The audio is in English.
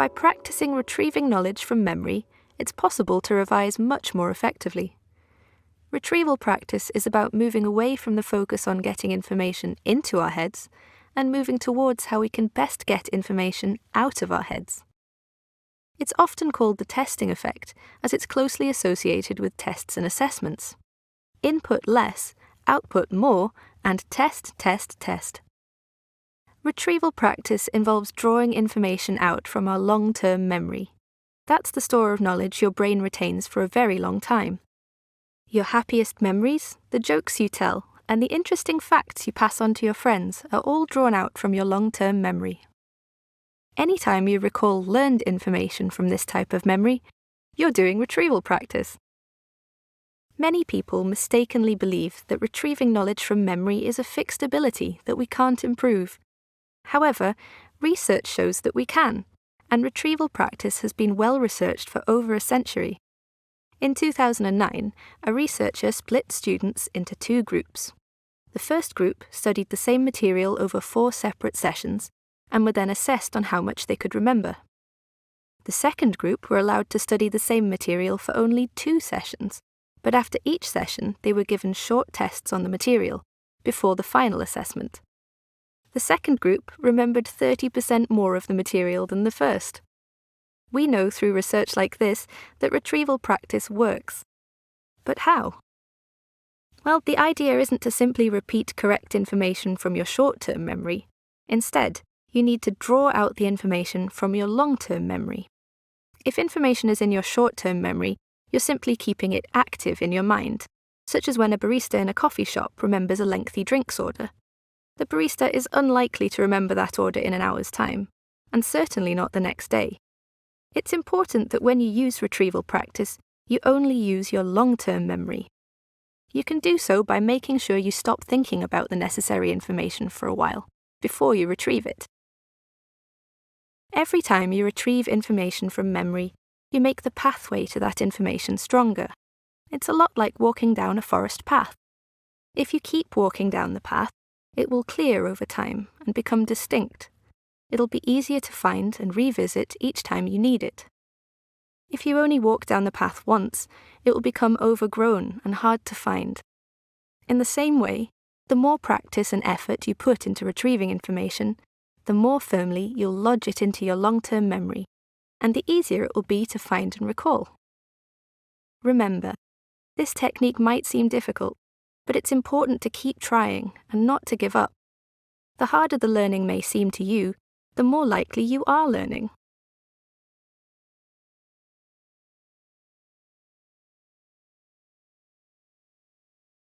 by practicing retrieving knowledge from memory, it's possible to revise much more effectively. Retrieval practice is about moving away from the focus on getting information into our heads and moving towards how we can best get information out of our heads. It's often called the testing effect, as it's closely associated with tests and assessments. Input less, output more, and test, test, test. Retrieval practice involves drawing information out from our long-term memory. That's the store of knowledge your brain retains for a very long time. Your happiest memories, the jokes you tell, and the interesting facts you pass on to your friends are all drawn out from your long-term memory. Anytime you recall learned information from this type of memory, you're doing retrieval practice. Many people mistakenly believe that retrieving knowledge from memory is a fixed ability that we can't improve. However, research shows that we can, and retrieval practice has been well researched for over a century. In 2009, a researcher split students into two groups. The first group studied the same material over 4 separate sessions and were then assessed on how much they could remember. The second group were allowed to study the same material for only 2 sessions, but after each session they were given short tests on the material before the final assessment. The second group remembered 30% more of the material than the first. We know through research like this that retrieval practice works. But how? Well, the idea isn't to simply repeat correct information from your short-term memory. Instead, you need to draw out the information from your long-term memory. If information is in your short-term memory, you're simply keeping it active in your mind, such as when a barista in a coffee shop remembers a lengthy drinks order. The barista is unlikely to remember that order in an hour's time, and certainly not the next day. It's important that when you use retrieval practice, you only use your long-term memory. You can do so by making sure you stop thinking about the necessary information for a while, before you retrieve it. Every time you retrieve information from memory, you make the pathway to that information stronger. It's a lot like walking down a forest path. If you keep walking down the path, it will clear over time and become distinct. It'll be easier to find and revisit each time you need it. If you only walk down the path once, it will become overgrown and hard to find. In the same way, the more practice and effort you put into retrieving information, the more firmly you'll lodge it into your long-term memory, and the easier it will be to find and recall. Remember, this technique might seem difficult, but it's important to keep trying and not to give up. The harder the learning may seem to you, the more likely you are learning.